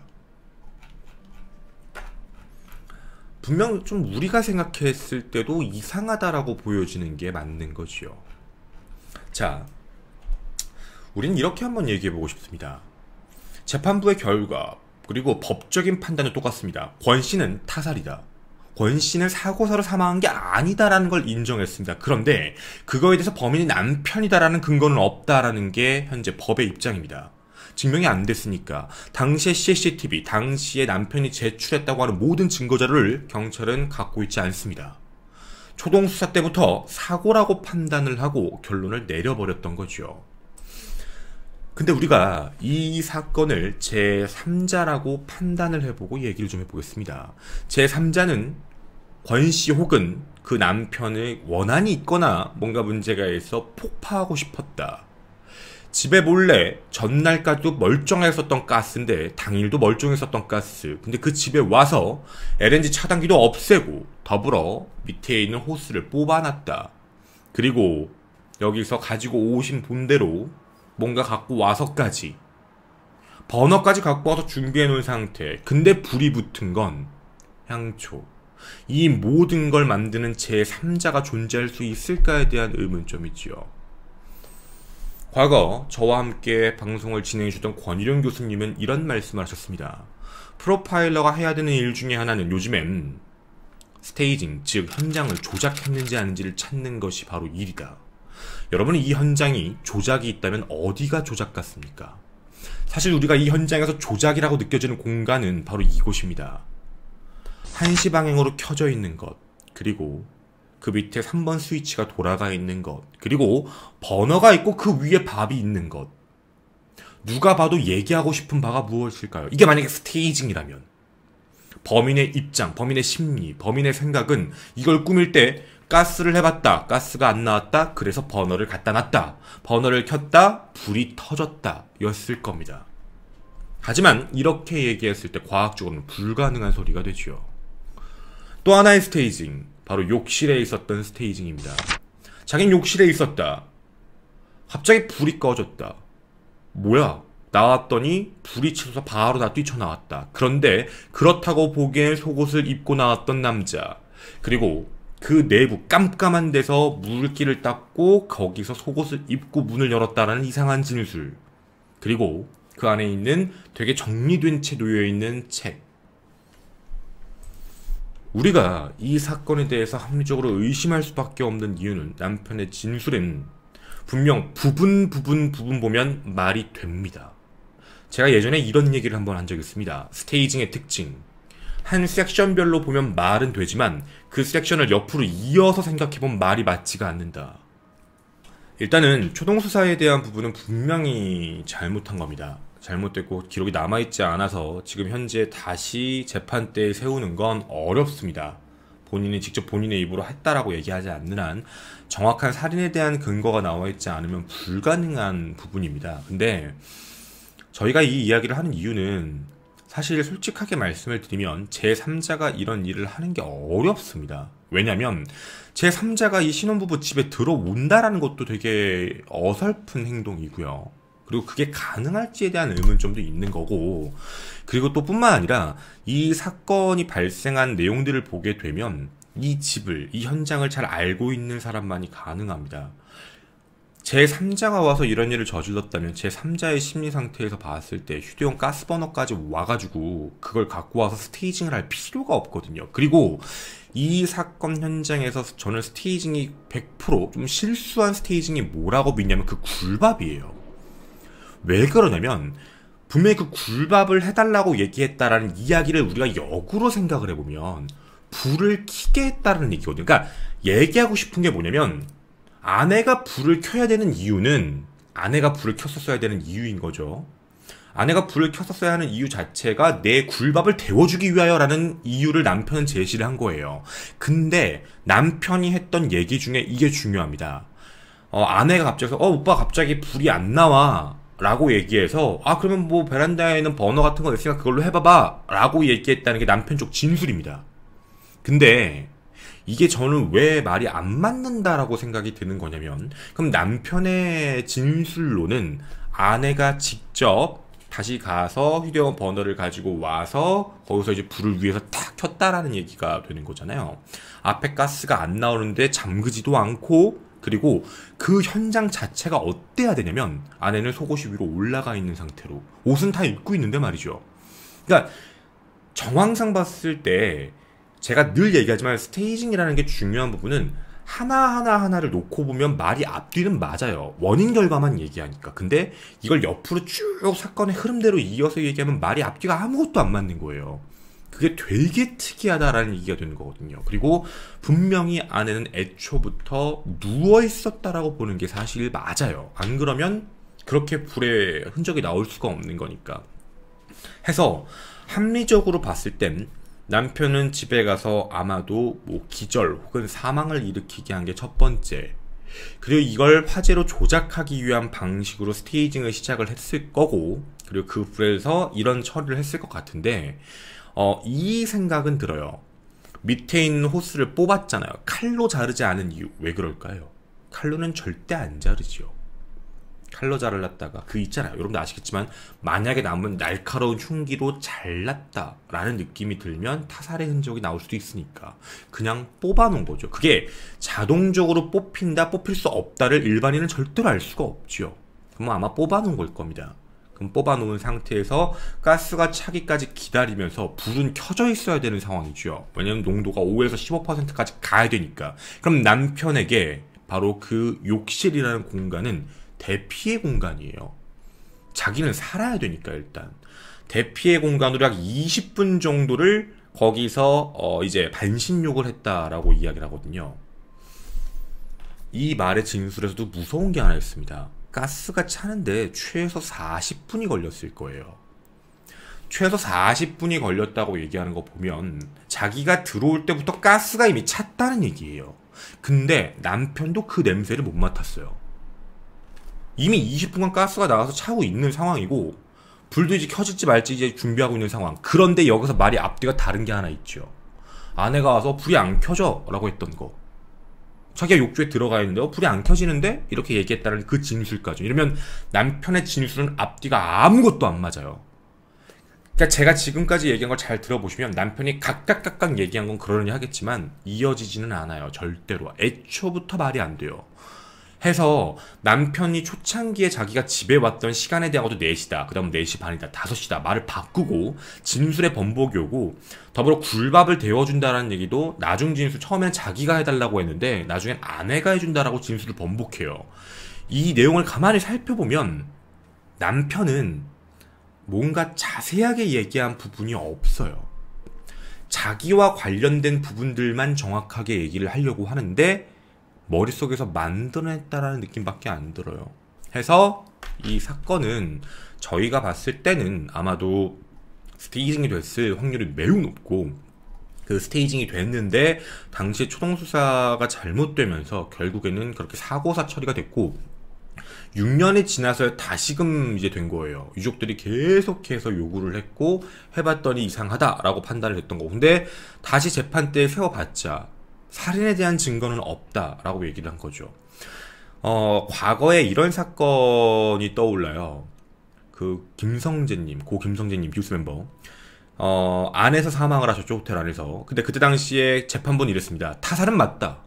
Speaker 1: 분명 좀 우리가 생각했을 때도 이상하다라고 보여지는 게 맞는 거지요. 자, 우리는 이렇게 한번 얘기해보고 싶습니다. 재판부의 결과 그리고 법적인 판단은 똑같습니다. 권 씨는 타살이다. 권 씨는 사고사로 사망한 게 아니다라는 걸 인정했습니다. 그런데 그거에 대해서 범인이 남편이다라는 근거는 없다라는 게 현재 법의 입장입니다. 증명이 안 됐으니까 당시의 CCTV, 당시에 남편이 제출했다고 하는 모든 증거자료를 경찰은 갖고 있지 않습니다. 초동 수사 때부터 사고라고 판단을 하고 결론을 내려버렸던 거죠. 근데 우리가 이 사건을 제3자라고 판단을 해보고 얘기를 좀 해보겠습니다. 제3자는 권씨 혹은 그 남편의 원한이 있거나 뭔가 문제가 있어 폭파하고 싶었다. 집에 몰래 전날까지도 멀쩡했었던 가스인데 당일도 멀쩡했었던 가스, 근데 그 집에 와서 LNG 차단기도 없애고 더불어 밑에 있는 호스를 뽑아놨다. 그리고 여기서 가지고 오신 본대로 뭔가 갖고 와서까지 버너까지 갖고 와서 준비해 놓은 상태. 근데 불이 붙은 건 향초. 이 모든 걸 만드는 제3자가 존재할 수 있을까에 대한 의문점이지요. 과거 저와 함께 방송을 진행해 주던 권일용 교수님은 이런 말씀을 하셨습니다. 프로파일러가 해야 되는 일 중에 하나는 요즘엔 스테이징, 즉 현장을 조작했는지 아닌지를 찾는 것이 바로 일이다. 여러분, 이 현장이 조작이 있다면 어디가 조작 같습니까? 사실 우리가 이 현장에서 조작이라고 느껴지는 공간은 바로 이곳입니다. 1시 방향으로 켜져 있는 것, 그리고 그 밑에 3번 스위치가 돌아가 있는 것, 그리고 버너가 있고 그 위에 밥이 있는 것. 누가 봐도 얘기하고 싶은 바가 무엇일까요? 이게 만약에 스테이징이라면 범인의 입장, 범인의 심리, 범인의 생각은 이걸 꾸밀 때 가스를 해봤다, 가스가 안 나왔다, 그래서 버너를 갖다 놨다, 버너를 켰다, 불이 터졌다 였을 겁니다. 하지만 이렇게 얘기했을 때 과학적으로는 불가능한 소리가 되지요. 또 하나의 스테이징, 바로 욕실에 있었던 스테이징입니다. 자긴 욕실에 있었다. 갑자기 불이 꺼졌다. 뭐야? 나왔더니 불이 치솟아 바로 다 뛰쳐나왔다. 그런데 그렇다고 보기엔 속옷을 입고 나왔던 남자, 그리고 그 내부 깜깜한 데서 물기를 닦고 거기서 속옷을 입고 문을 열었다라는 이상한 진술, 그리고 그 안에 있는 되게 정리된 채 놓여있는 책. 우리가 이 사건에 대해서 합리적으로 의심할 수밖에 없는 이유는 남편의 진술은 분명 부분 보면 말이 됩니다. 제가 예전에 이런 얘기를 한번 한 적이 있습니다. 스테이징의 특징. 한 섹션별로 보면 말은 되지만 그 섹션을 옆으로 이어서 생각해보면 말이 맞지가 않는다. 일단은 초동수사에 대한 부분은 분명히 잘못한 겁니다. 잘못됐고 기록이 남아있지 않아서 지금 현재 다시 재판대에 세우는 건 어렵습니다. 본인이 직접 본인의 입으로 했다라고 얘기하지 않는 한 정확한 살인에 대한 근거가 나와있지 않으면 불가능한 부분입니다. 근데 저희가 이 이야기를 하는 이유는 사실 솔직하게 말씀을 드리면 제3자가 이런 일을 하는 게 어렵습니다. 왜냐면 제3자가 이 신혼부부 집에 들어온다라는 것도 되게 어설픈 행동이고요. 그리고 그게 가능할지에 대한 의문점도 있는 거고, 그리고 또 뿐만 아니라 이 사건이 발생한 내용들을 보게 되면 이 집을, 이 현장을 잘 알고 있는 사람만이 가능합니다. 제3자가 와서 이런 일을 저질렀다면 제3자의 심리 상태에서 봤을 때 휴대용 가스버너까지 와가지고 그걸 갖고 와서 스테이징을 할 필요가 없거든요. 그리고 이 사건 현장에서 저는 스테이징이 100% 실수한 스테이징이 뭐라고 믿냐면 그 굴밥이에요. 왜 그러냐면 분명히 그 굴밥을 해달라고 얘기했다라는 이야기를 우리가 역으로 생각을 해보면 불을 켜게 했다라는 얘기거든요. 그러니까 얘기하고 싶은 게 뭐냐면 아내가 불을 켜야 되는 이유는 아내가 불을 켰었어야 되는 이유인 거죠. 아내가 불을 켰었어야 하는 이유 자체가 내 굴밥을 데워주기 위하여라는 이유를 남편은 제시를 한 거예요. 근데 남편이 했던 얘기 중에 이게 중요합니다. 아내가 갑자기 오빠 갑자기 불이 안 나와 라고 얘기해서 그러면 뭐 베란다에는 버너 같은 거 있으니까 그걸로 해봐봐 라고 얘기했다는 게 남편 쪽 진술입니다. 근데 이게 저는 왜 말이 안 맞는다라고 생각이 드는 거냐면, 그럼 남편의 진술로는 아내가 직접 다시 가서 휴대용 버너를 가지고 와서 거기서 이제 불을 위해서 탁 켰다라는 얘기가 되는 거잖아요. 앞에 가스가 안 나오는데 잠그지도 않고, 그리고 그 현장 자체가 어때야 되냐면 아내는 속옷이 위로 올라가 있는 상태로 옷은 다 입고 있는데 말이죠. 그러니까 정황상 봤을 때 제가 늘 얘기하지만 스테이징이라는 게 중요한 부분은 하나를 놓고 보면 말이 앞뒤는 맞아요. 원인 결과만 얘기하니까. 근데 이걸 옆으로 쭉 사건의 흐름대로 이어서 얘기하면 말이 앞뒤가 아무것도 안 맞는 거예요. 그게 되게 특이하다라는 얘기가 되는 거거든요. 그리고 분명히 아내는 애초부터 누워있었다라고 보는 게 사실 맞아요. 안 그러면 그렇게 불의 흔적이 나올 수가 없는 거니까. 해서 합리적으로 봤을 땐 남편은 집에 가서 아마도 뭐 기절 혹은 사망을 일으키게 한 게 첫 번째. 그리고 이걸 화재로 조작하기 위한 방식으로 스테이징을 시작을 했을 거고, 그리고 그 불에서 이런 처리를 했을 것 같은데, 이 생각은 들어요. 밑에 있는 호스를 뽑았잖아요. 칼로 자르지 않은 이유. 왜 그럴까요? 칼로는 절대 안 자르지요. 칼로 자르렸다가 있잖아요. 여러분들 아시겠지만 만약에 남은 날카로운 흉기로 잘랐다라는 느낌이 들면 타살의 흔적이 나올 수도 있으니까 그냥 뽑아놓은 거죠. 그게 자동적으로 뽑힌다, 뽑힐 수 없다를 일반인은 절대로 알 수가 없죠. 그럼 아마 뽑아놓은 걸 겁니다. 그럼 뽑아놓은 상태에서 가스가 차기까지 기다리면서 불은 켜져 있어야 되는 상황이죠. 왜냐면 농도가 5에서 15%까지 가야 되니까. 그럼 남편에게 바로 그 욕실이라는 공간은 대피의 공간이에요. 자기는 살아야 되니까 일단 대피의 공간으로 약 20분 정도를 거기서 이제 반신욕을 했다라고 이야기를 하거든요. 이 말의 진술에서도 무서운 게 하나 있습니다. 가스가 차는데 최소 40분이 걸렸을 거예요. 최소 40분이 걸렸다고 얘기하는 거 보면 자기가 들어올 때부터 가스가 이미 찼다는 얘기예요. 근데 남편도 그 냄새를 못 맡았어요. 이미 20분간 가스가 나와서 차고 있는 상황이고 불도 이제 켜질지 말지 이제 준비하고 있는 상황. 그런데 여기서 말이 앞뒤가 다른 게 하나 있죠. 아내가 와서 불이 안 켜져 라고 했던 거. 자기가 욕조에 들어가 있는데 불이 안 켜지는데? 이렇게 얘기했다는 그 진술까지. 이러면 남편의 진술은 앞뒤가 아무것도 안 맞아요. 그러니까 제가 지금까지 얘기한 걸 잘 들어보시면 남편이 각각 얘기한 건 그러려니 하겠지만 이어지지는 않아요. 절대로. 애초부터 말이 안 돼요. 해서 남편이 초창기에 자기가 집에 왔던 시간에 대한 것도 4시다. 그 다음 4시 반이다. 5시다. 말을 바꾸고 진술의 번복이 오고 더불어 굴밥을 데워준다는 얘기도 나중 진술 처음에는 자기가 해달라고 했는데 나중엔 아내가 해준다라고 진술을 번복해요. 이 내용을 가만히 살펴보면 남편은 뭔가 자세하게 얘기한 부분이 없어요. 자기와 관련된 부분들만 정확하게 얘기를 하려고 하는데 머릿속에서 만들어냈다라는 느낌밖에 안 들어요. 해서 이 사건은 저희가 봤을 때는 아마도 스테이징이 됐을 확률이 매우 높고 그 스테이징이 됐는데 당시에 초동수사가 잘못되면서 결국에는 그렇게 사고사 처리가 됐고 6년이 지나서 다시금 이제 된 거예요. 유족들이 계속해서 요구를 했고 해봤더니 이상하다라고 판단을 했던 거고 근데 다시 재판대에 세워봤자 살인에 대한 증거는 없다라고 얘기를 한 거죠. 과거에 이런 사건이 떠올라요. 그 김성재님, 고 김성재님 뉴스 멤버 안에서 사망을 하셨죠, 호텔 안에서. 근데 그때 당시에 재판부는 이랬습니다. 타살은 맞다.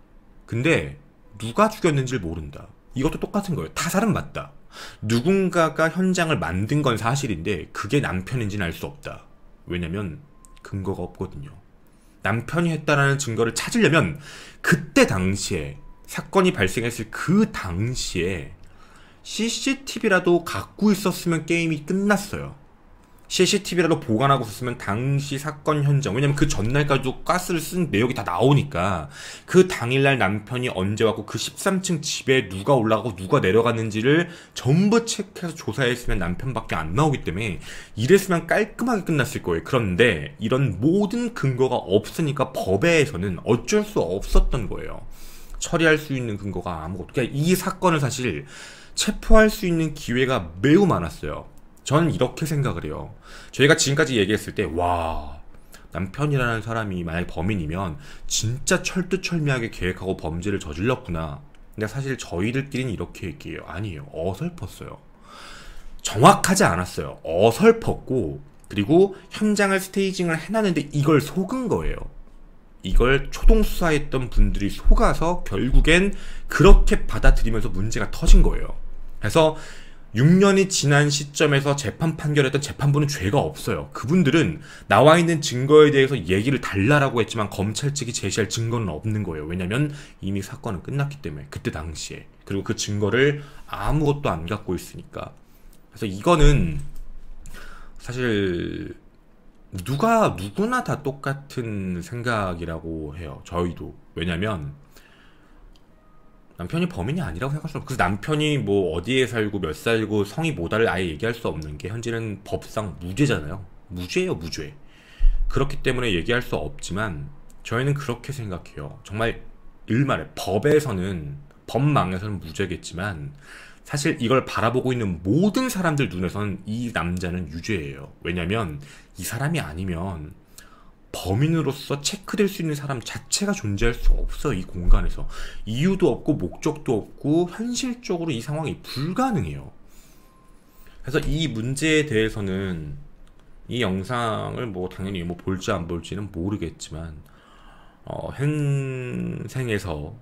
Speaker 1: 근데 누가 죽였는지를 모른다. 이것도 똑같은 거예요. 타살은 맞다. 누군가가 현장을 만든 건 사실인데 그게 남편인지는 알 수 없다. 왜냐면 근거가 없거든요. 남편이 했다라는 증거를 찾으려면 그때 당시에 사건이 발생했을 그 당시에 CCTV라도 갖고 있었으면 게임이 끝났어요. CCTV라도 보관하고 있었으면 당시 사건 현장, 왜냐면 그 전날까지도 가스를 쓴 내역이 다 나오니까 그 당일날 남편이 언제 왔고 그 13층 집에 누가 올라가고 누가 내려갔는지를 전부 체크해서 조사했으면 남편밖에 안 나오기 때문에 이랬으면 깔끔하게 끝났을 거예요. 그런데 이런 모든 근거가 없으니까 법에서는 어쩔 수 없었던 거예요. 처리할 수 있는 근거가 아무것도. 그러니까 이 사건을 사실 체포할 수 있는 기회가 매우 많았어요. 저는 이렇게 생각을 해요. 저희가 지금까지 얘기했을 때 와, 남편이라는 사람이 만약에 범인이면 진짜 철두철미하게 계획하고 범죄를 저질렀구나. 근데 사실 저희들끼리는 이렇게 얘기해요. 아니에요. 어설펐어요. 정확하지 않았어요. 어설펐고 그리고 현장을 스테이징을 해놨는데 이걸 속은 거예요. 이걸 초동수사했던 분들이 속아서 결국엔 그렇게 받아들이면서 문제가 터진 거예요. 그래서 6년이 지난 시점에서 재판 판결했던 재판부는 죄가 없어요. 그분들은 나와 있는 증거에 대해서 얘기를 달라라고 했지만 검찰 측이 제시할 증거는 없는 거예요. 왜냐면 이미 사건은 끝났기 때문에 그때 당시에. 그리고 그 증거를 아무것도 안 갖고 있으니까. 그래서 이거는 사실 누구나 다 똑같은 생각이라고 해요. 저희도. 왜냐면 남편이 범인이 아니라고 생각할 수 없어요. 그래서 남편이 뭐 어디에 살고 몇 살고 성이 뭐다를 아예 얘기할 수 없는 게 현재는 법상 무죄잖아요. 무죄예요, 무죄. 그렇기 때문에 얘기할 수 없지만 저희는 그렇게 생각해요. 정말 일말에 법에서는, 법망에서는 무죄겠지만 사실 이걸 바라보고 있는 모든 사람들 눈에서는 이 남자는 유죄예요. 왜냐면 이 사람이 아니면 범인으로서 체크될 수 있는 사람 자체가 존재할 수 없어. 이 공간에서 이유도 없고 목적도 없고 현실적으로 이 상황이 불가능해요. 그래서 이 문제에 대해서는 이 영상을 뭐 당연히 뭐 볼지 안 볼지는 모르겠지만 현생에서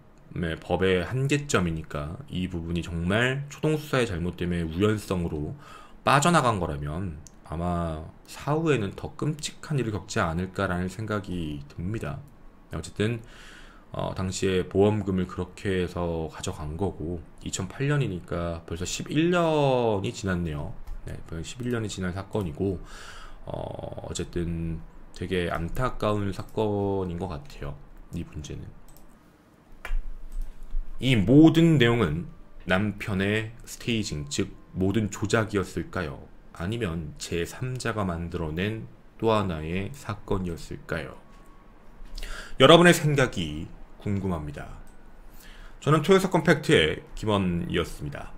Speaker 1: 법의 한계점이니까 이 부분이 정말 초동수사의 잘못 때문에 우연성으로 빠져나간 거라면 아마 사후에는 더 끔찍한 일을 겪지 않을까라는 생각이 듭니다. 어쨌든 당시에 보험금을 그렇게 해서 가져간 거고 2008년이니까 벌써 11년이 지났네요. 네, 벌써 11년이 지난 사건이고 어쨌든 되게 안타까운 사건인 것 같아요. 이 문제는. 이 모든 내용은 남편의 스테이징, 즉 모든 조작이었을까요? 아니면 제3자가 만들어낸 또 하나의 사건이었을까요? 여러분의 생각이 궁금합니다. 저는 토요사건 팩트의 김원이었습니다.